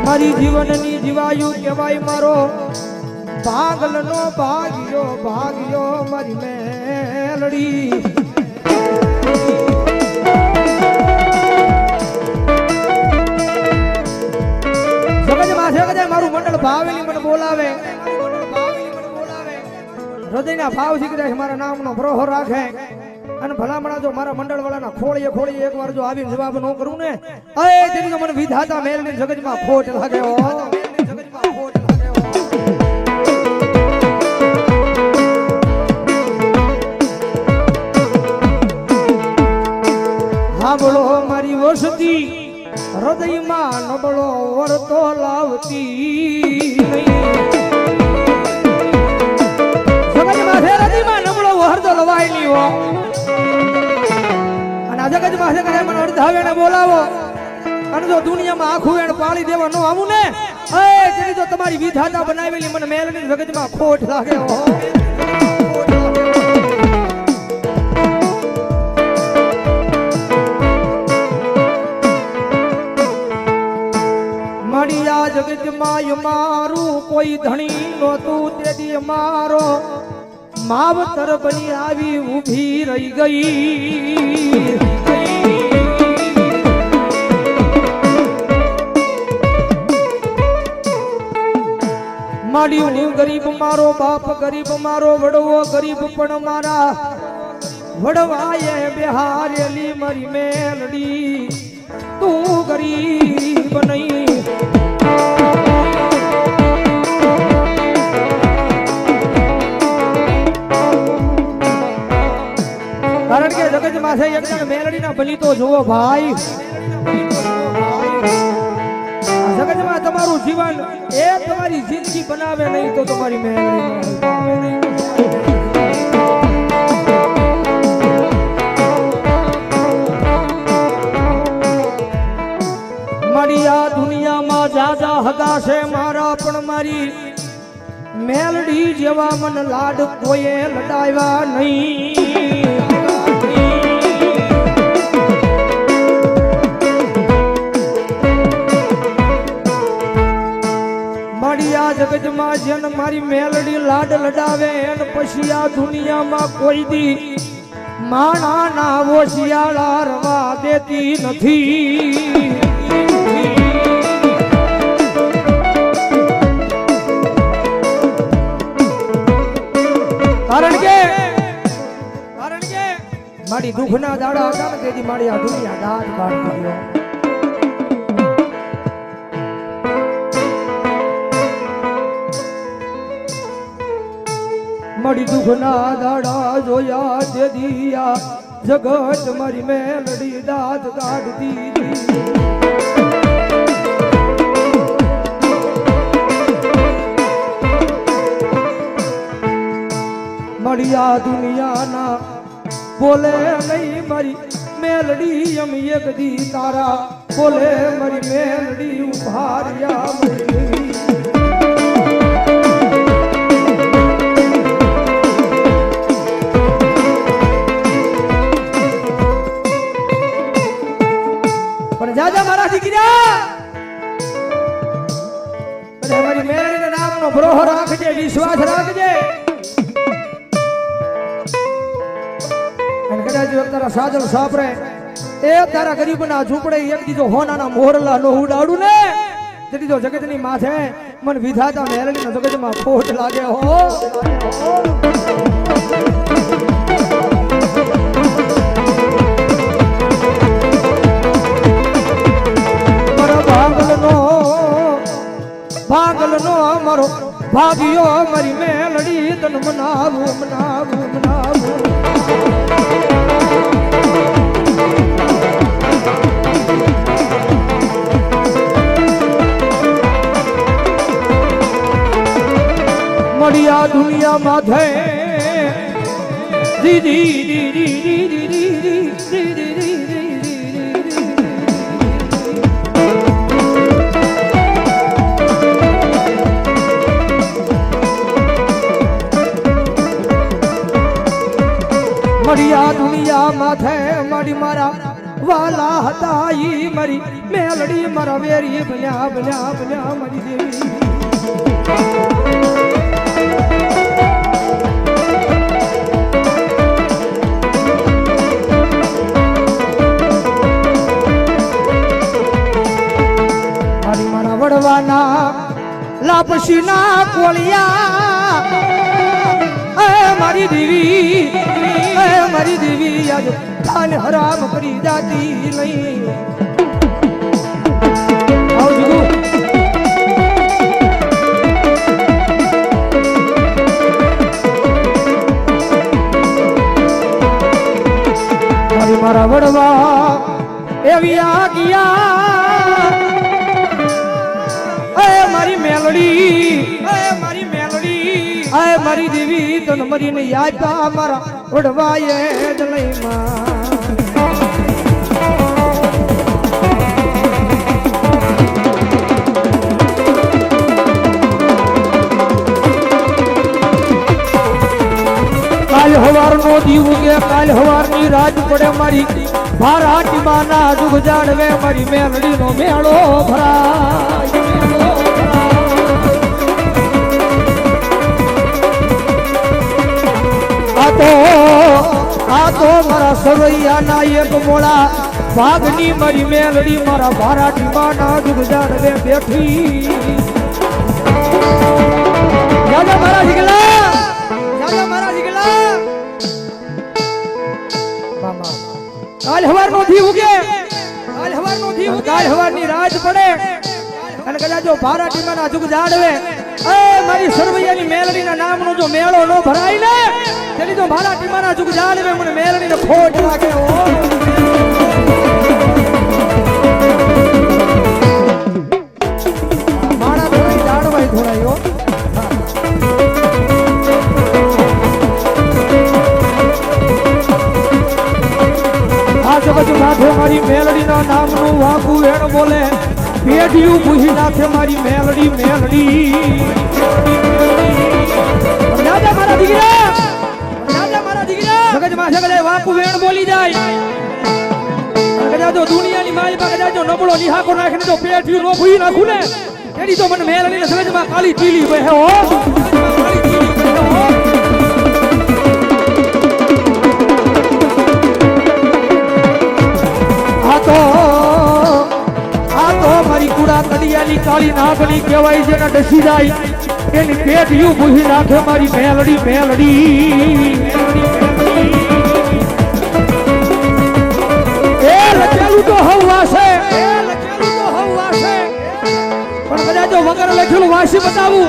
મારી જીવનની જીવાયુ કહેવાય મારો ભાગલનો ભાગ્યો ભાગ્યો મારી મેલડી મારું મંડળ ભાવેલી મને બોલાવે હૃદયના ભાવ શીખે મારા નામનો ભરોહો રાખે અને ભલામણા જો મારા મંડળ વાળાના ખોળીએ ખોળીએ એકવાર જો આવીને જવાબ ન કરું ને તેની તો મને વિધાતા મેલની જગતમાં ખોટ લાગે સાંભળો મારી વસતી હૃદયમાં નબળો વરતો લાવતી હૃદયમાં નબળો વરતો લવાય નહીં હો અને આ જગતમાં મને અડધાવે ને બોલાવો અને જો દુનિયામાં આખું એને પાળી દેવા ન આવું ને તેની તો તમારી વિધાતા બનાવેલી મને મેલની જગતમાં ખોટ લાગે હો જગતમાં મારું કોઈ ધણી નહોતું તેથી મારો માવતર બની આવી ઊભી રહી ગઈ માડી હું ગરીબ મારો બાપ ગરીબ મારો વડવો ગરીબ પણ મારા વડવાએ બિહારેલી મારી મેલડી તું ગરીબ નહીં કારણ કે જગત માથે એક જણ મેલડી ના બની તો જુઓ ભાઈ જગતમાં તમારું જીવન એ તમારી જિંદગી બનાવે નહીં તો તમારી મેલડી મારી આ દુનિયામાં જાજા હગા છે મારા પણ મારી મેલડી જેવા મન લાડ કોઈએ લડાવ્યા નહીં જગતમાં જેન મારી મેલડી લાડ લડાવે અને પછી આ દુનિયામાં કોઈ દી માણા ના ઓશિયાળા રવા દેતી નથી કારણ કે મારી દુઃખના દાડા હતા ને તેથી મારી આ દુનિયા દાદ બાદ કર્યો મારી દુઃખના દાડા જોયા તે દિયા જગત મારી મેલડી દાદ કાઢતી મારી આ દુનિયાના બોલે નહીં મારી મેલડી એમ એક દી તારા બોલે મારી મેલડી ઉભાર્યા જાજા મારા દીકરા મારી મેલડીના નામનો ભરોહો રાખજે વિશ્વાસ રાખજે અને કદાચ તારા સાજલ સાપરે એ તારા ગરીબના ઝૂંપડે એક દીધો હોનાના મોરલા નો ઉડાડું ને તેથી તો જગતની માથે મન વિધાતા મેલડીના જગતમાં ખોટ લાગે હો ભાગલનો અમારો ભાગ્યો મારી મેલડી તન મનાવું મનાવું મનાવું મળ્યા દુનિયા માથે દીદી દીદી દીદી દીદી દીદી મારી આ દુનિયા માથે મારી મારા વાલા હતા ઈ મારી મેલડી મારા વેરી બન્યા બન્યા બન્યા મારી દેવી મારી મારા વડવાના લાપસીના કોળિયા મારી દેવી મારી દેવી આજ કાન હરામ કરી જાતી નહીં આવજો મારી મારા વડવા એવી આ ગયા મારી મેલડી મારી મેલડી મારી દેવી તન મરીને યાદ મારા વડવાએ જ લઈ કાલ હવાર નો દીવ કે કાલ હવાર ની રાત પડે મારી ભારાટી માના દુખ જાણવે મારી મેલડી નો મેળો ભરાય આ તો મારા સરવૈયા ના એક મોળા ભાગની મારી મેલડી મારા ભારાટી માના દુખ જાણવે બેઠી રાજા મારા જીગલા કાલ હવાર નો ધી ઉગે કાલ હવાર ની રાત પડે અને કદાચ જો ભારાટી માના દુખ જાણવે મારી સરવૈયાની મેલડીના નામનો જો મેળો નો ભરાય ને તેની તો મારા ટીમાના જુગ જાળવે મને મેલડીને ખોટ લાગે માણા થોડી જાણવાય થોડાયો આ જગત માથે મારી મેલડીના નામનું વાકુ વેણ બોલે પેઢિયું પૂછી નાખે મારી મેલડી મેલડી રાજા મારા દીકરા જગતમાં સગલે વાકુ વેણ બોલી જાય કદાચ તો દુનિયાની મારી પાસે કદાચ નબળો નિહાકો નાખીને તો પેઠિયું નો ભૂઈ નાખું ને એની તો મને મેલડીને સગજમાં કાલી ટીલી વહે હો આ તો મારી કુડા કડિયાની કાળી નાગણી કહેવાય છે ને ડસી જાય એની પેઠિયું ભૂઈ નાખે મારી મેલડી મેલડી લખેલું તો હવાશે પણ કદાચ વગર લખેલું વાસી બતાવું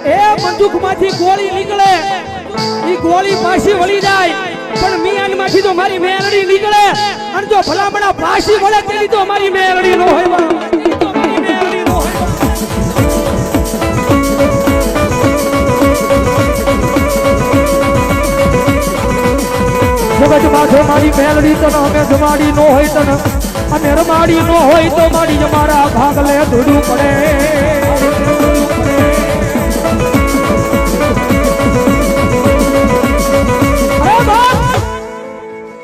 એ બંદૂક માંથી ગોળી નીકળે ઈ ગોળી પાછી વળી જાય પણ મિયાન માંથી તો મારી મેલડી નીકળે અને જો ભલામણા પાછી વળે તેની તો મારી મેલડી નો હોય જગત માથે મારી મેલડી તને અમે જમાડી નો હોય તને અને રમાડી નો હોય તો મારી મારા ભાગલે ધૂડું પડે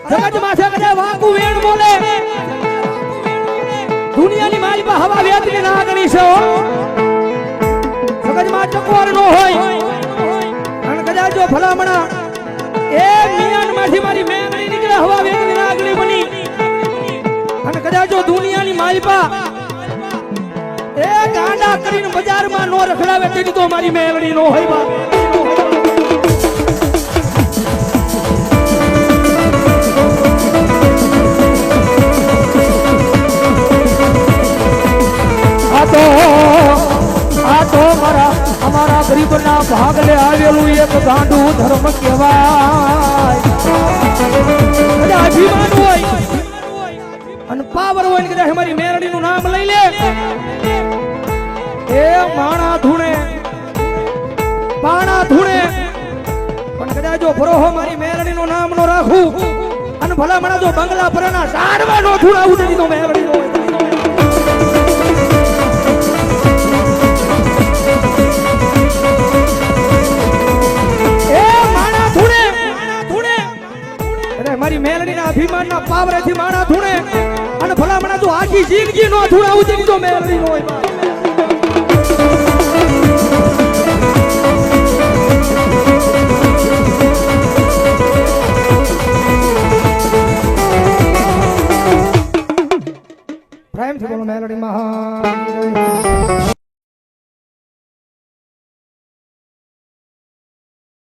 જગત માથે કદાચ વાકુ વેણ બોલે દુનિયાની મારી પર હવા વેતની ના ગણી છે જગત માં ચકોર નો હોય અને કદાચ જો ભલામણા એ મિયાન માંથી મારી મેમરી નીકળે હવા વેતની નાગણી બની અને કદાચ જો દુનિયાની માલપા એ ગાંડા કરીને બજારમાં નો રખડાવે તેની તો મારી મેમરી નો હોય બા આ તો મારા અમારા ગરીબના ભાગલે આવેલું એક ગાંડું ધર્મ કહેવાય અભિમાન હોય અને પાવર હોય કદાચ અમારી મેરડીનું નામ લઈ લે એ માણા ધૂણે પાણા ધૂણે પણ કદાચ જો ભરોહો મારી મેરડીનું નામ નો રાખું અને ભલા મણા જો બંગલા પરના ઝાડવા નો ધૂણાવું તેની તો મેરડી હોય મારી મેલડીના અભિમાનના પાવરેથી માણા ધૂણે અને ભલામણા તું આખી જિંદગી નો ધૂણાવું છે તો મેલડી નો હોય પ્રેમથી બોલો મેલડી મહા